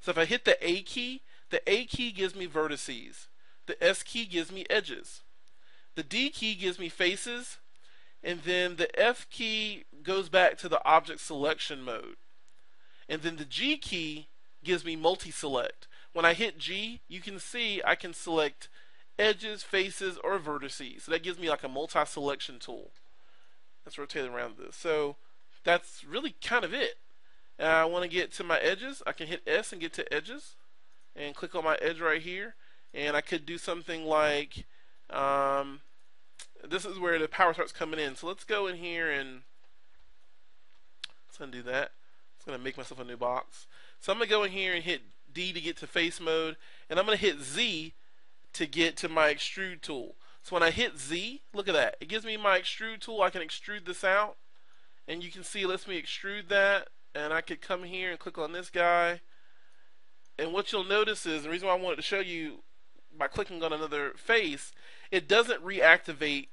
So if I hit the A key gives me vertices. The S key gives me edges. The D key gives me faces. And then the F key goes back to the object selection mode. And then the G key gives me multi-select. When I hit G, you can see I can select edges, faces, or vertices. So that gives me like a multi-selection tool. Let's rotate around this. So that's really kind of it. I want to get to my edges. I can hit S and get to edges and click on my edge right here. And I could do something like, this is where the power starts coming in. So let's go in here and let's undo that. It's going to make myself a new box. So I'm going to go in here and hit D to get to face mode. And I'm going to hit Z to get to my extrude tool. So when I hit Z, look at that. It gives me my extrude tool. I can extrude this out. And you can see it lets me extrude that. And I could come here and click on this guy. And what you'll notice is, the reason why I wanted to show you by clicking on another face, it doesn't reactivate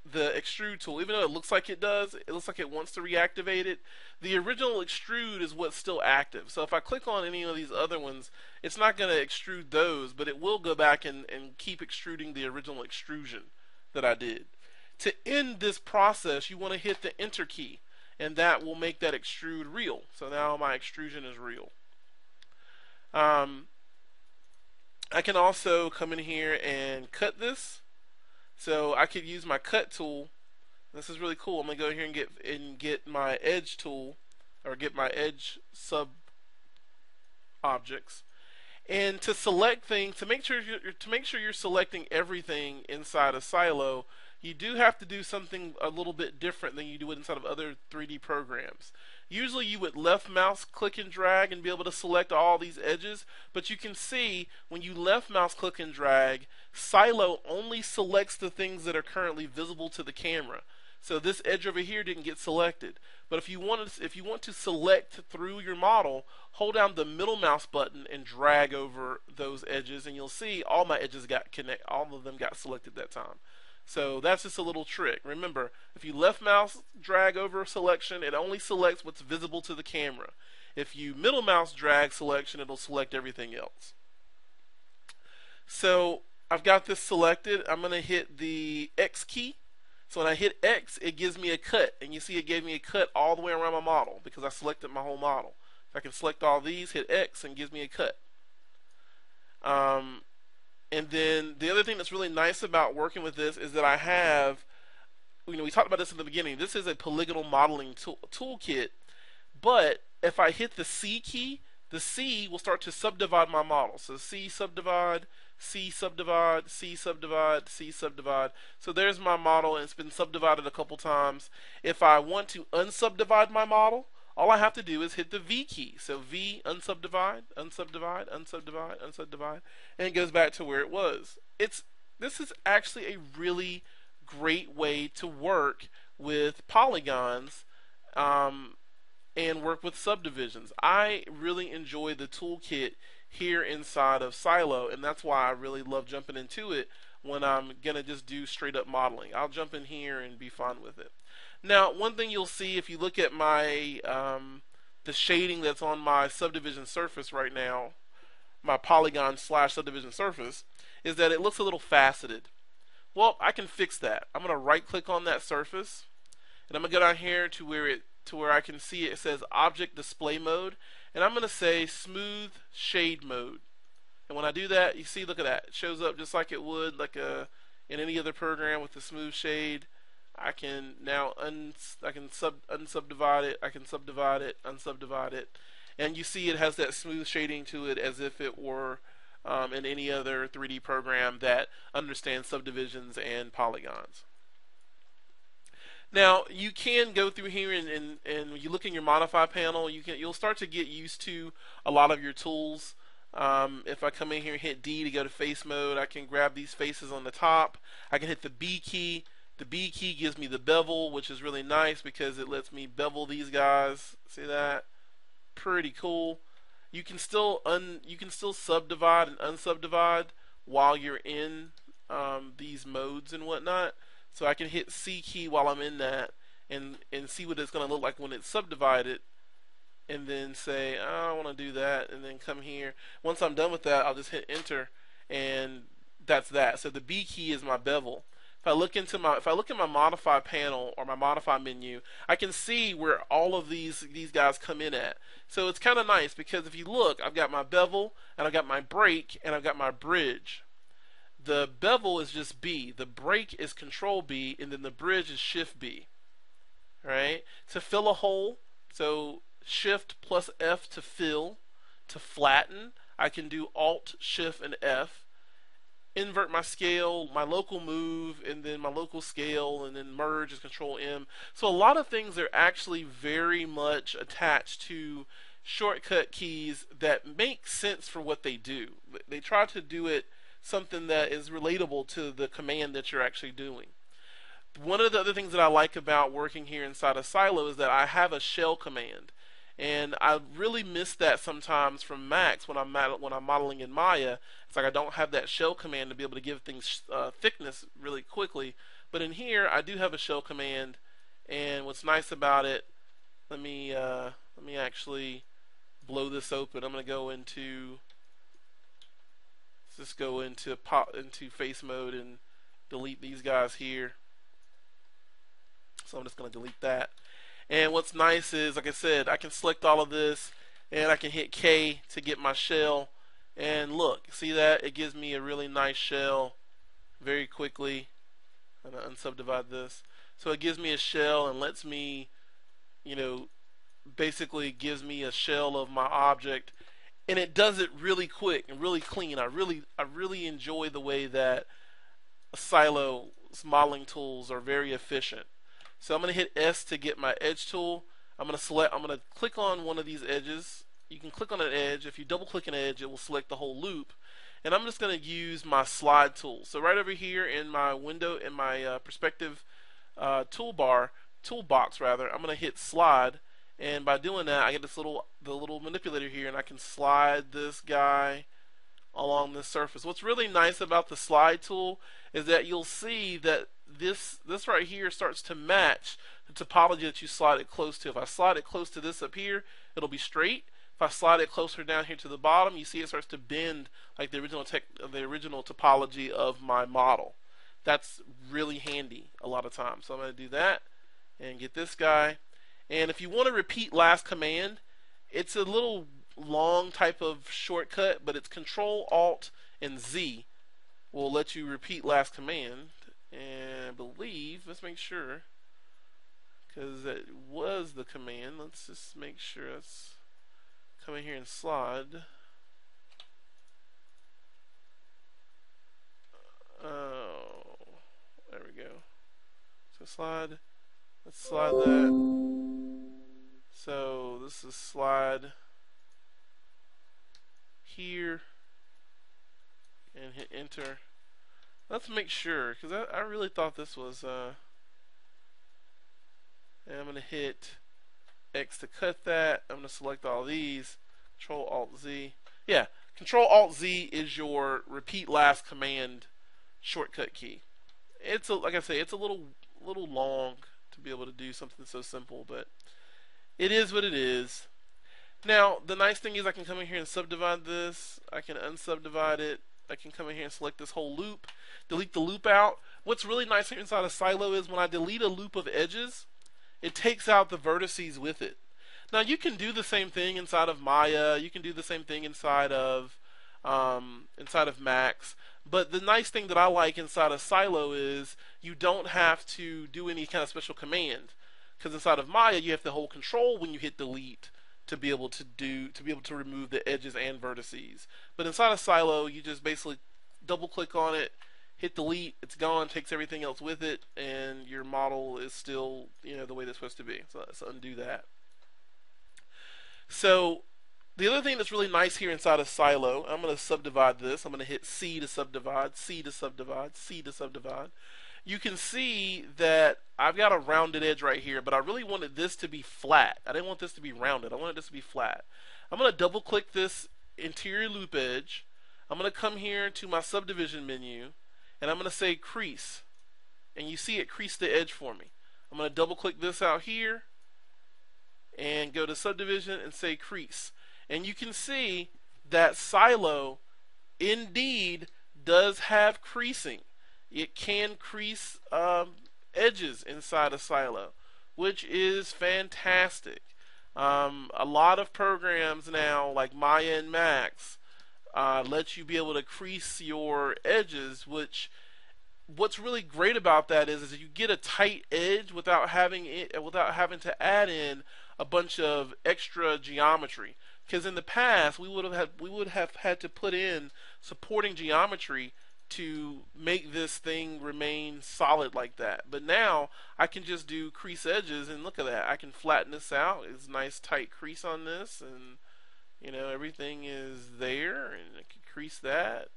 the extrude tool. Even though it looks like it does, it looks like it wants to reactivate it. The original extrude is what's still active. So if I click on any of these other ones, it's not going to extrude those, but it will go back and keep extruding the original extrusion that I did. To end this process, you want to hit the enter key, and that will make that extrude real. So now my extrusion is real. I can also come in here and cut this. So I could use my cut tool. This is really cool. I'm gonna go here and get my edge tool, or get my edge sub objects. And to select things, to make sure you're selecting everything inside of Silo, you do have to do something a little bit different than you do it inside of other 3D programs. Usually you would left mouse click and drag and be able to select all these edges, but you can see when you left mouse click and drag, Silo only selects the things that are currently visible to the camera. So this edge over here didn't get selected. But if you want to select through your model, hold down the middle mouse button and drag over those edges, and you'll see all my edges all of them got selected that time. So that's just a little trick. Remember, if you left mouse drag over a selection, it only selects what's visible to the camera. If you middle mouse drag selection, it'll select everything else. So I've got this selected. I'm going to hit the X key. So when I hit X, it gives me a cut. And you see it gave me a cut all the way around my model because I selected my whole model. If I can select all these, hit X, and it gives me a cut. And then the other thing that's really nice about working with this is that I have, we talked about this in the beginning, this is a polygonal modeling toolkit, but if I hit the C key, the C will start to subdivide my model. So C subdivide, C subdivide, C subdivide, C subdivide. So there's my model, and it's been subdivided a couple times. If I want to unsubdivide my model, all I have to do is hit the V key. So V, unsubdivide, unsubdivide, unsubdivide, unsubdivide, and it goes back to where it was. This is actually a really great way to work with polygons and work with subdivisions. I really enjoy the toolkit here inside of Silo, and that's why I really love jumping into it when I'm gonna just do straight up modeling. I'll jump in here and be fine with it. Now, one thing you'll see if you look at my the shading that's on my subdivision surface right now, my polygon / subdivision surface, is that it looks a little faceted. Well, I can fix that. I'm gonna right click on that surface, and I'm gonna go down here to where I can see it says Object Display Mode, and I'm gonna say Smooth Shade Mode. And when I do that, you see, look at that. It shows up just like it would in any other program with the smooth shade. I can now unsubdivide it. I can subdivide it, unsubdivide it, and you see it has that smooth shading to it as if it were in any other 3D program that understands subdivisions and polygons. Now you can go through here and when you look in your modify panel, you'll start to get used to a lot of your tools. If I come in here and hit D to go to face mode, I can grab these faces on the top. I can hit the B key. The B key gives me the bevel, which is really nice because it lets me bevel these guys. See that? Pretty cool. You can still subdivide and unsubdivide while you're in these modes and whatnot. So I can hit C key while I'm in that and see what it's going to look like when it's subdivided. and then say, oh, I don't want to do that, and then come here. Once I'm done with that, I'll just hit enter, and that's that. So the B key is my bevel. If I look at my modify panel or my modify menu, I can see where all of these guys come in at. So it's kind of nice because if you look, I've got my bevel and I've got my brake and I've got my bridge. The bevel is just B, the brake is Control B, and then the bridge is Shift B. Right? To fill a hole, so Shift plus F to fill. To flatten, I can do Alt, Shift, and F. Invert my scale, my local move, and then my local scale, and then merge is Control M. So a lot of things are actually very much attached to shortcut keys that make sense for what they do. They try to do it something that is relatable to the command that you're actually doing. One of the other things that I like about working here inside of Silo is that I have a shell command. And I really miss that sometimes from Max when I'm modeling in Maya. It's like I don't have that shell command to be able to give things thickness really quickly. But in here, I do have a shell command, and what's nice about it, let me actually blow this open. I'm going to go into let's just go into face mode and delete these guys here. So I'm just going to delete that. And what's nice is, like I said, I can select all of this and I can hit K to get my shell. And look, see that? It gives me a really nice shell very quickly. I'm going to unsubdivide this. So it gives me a shell and lets me, basically gives me a shell of my object. And it does it really quick and really clean. I really enjoy the way that Silo's modeling tools are very efficient. So I'm going to hit S to get my edge tool. I'm going to click on one of these edges. You can click on an edge. If you double click an edge, it will select the whole loop. And I'm just going to use my slide tool. So right over here in my window, in my perspective toolbox rather, I'm going to hit slide. And by doing that, I get the little manipulator here, and I can slide this guy along this surface. What's really nice about the slide tool is that you'll see that this right here starts to match the topology that you slide it close to. If I slide it close to this up here, it'll be straight. If I slide it closer down here to the bottom, you see it starts to bend like the original topology of my model. That's really handy a lot of times. So I'm going to do that and get this guy. And if you want to repeat last command, it's a little long type of shortcut, but it's Control Alt and Z will let you repeat last command. And I believe, let's make sure, because that was the command. Let's just make sure. Let's come in here and slide. Oh, there we go. So slide. Let's slide that. So this is slide here and hit enter. Let's make sure, because I really thought this was and I'm going to hit X to cut that. I'm going to select all these. Control Alt Z. Yeah, Control Alt Z is your repeat last command shortcut key. It's like I say, it's a little long to be able to do something so simple, but it is what it is. Now, the nice thing is I can come in here and subdivide this. I can unsubdivide it. I can come in here and select this whole loop, delete the loop out. What's really nice here inside of Silo is when I delete a loop of edges, it takes out the vertices with it. Now you can do the same thing inside of Maya. You can do the same thing inside of Max. But the nice thing that I like inside of Silo is you don't have to do any kind of special command, because inside of Maya you have to hold Control when you hit delete to be able to remove the edges and vertices. But inside of Silo, you just basically double click on it, hit delete, it's gone, takes everything else with it, and your model is still the way it's supposed to be. So let's undo that. So the other thing that's really nice here inside of Silo, I'm going to subdivide this. I'm going to hit C to subdivide, C to subdivide, C to subdivide. You can see that I've got a rounded edge right here, but I really wanted this to be flat. I didn't want this to be rounded. I wanted this to be flat. I'm going to double click this interior loop edge. I'm going to come here to my subdivision menu, and I'm going to say crease. And you see it creased the edge for me. I'm going to double click this out here, and go to subdivision and say crease. And you can see that silo indeed does have creasing. It can crease edges inside a silo, which is fantastic. A lot of programs now, like Maya and Max, let you be able to crease your edges, which what's really great about that is you get a tight edge without having to add in a bunch of extra geometry. Because in the past we would have had to put in supporting geometry to make this thing remain solid like that. But now I can just do crease edges, and look at that. I can flatten this out. It's a nice tight crease on this, and everything is there, and I can crease that.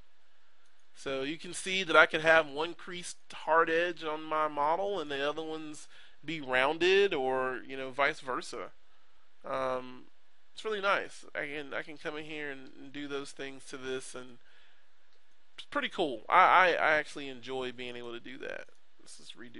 So you can see that I could have one creased hard edge on my model and the other ones be rounded, or vice versa. It's really nice. I can come in here and do those things to this, and it's pretty cool. I actually enjoy being able to do that. Let's just redo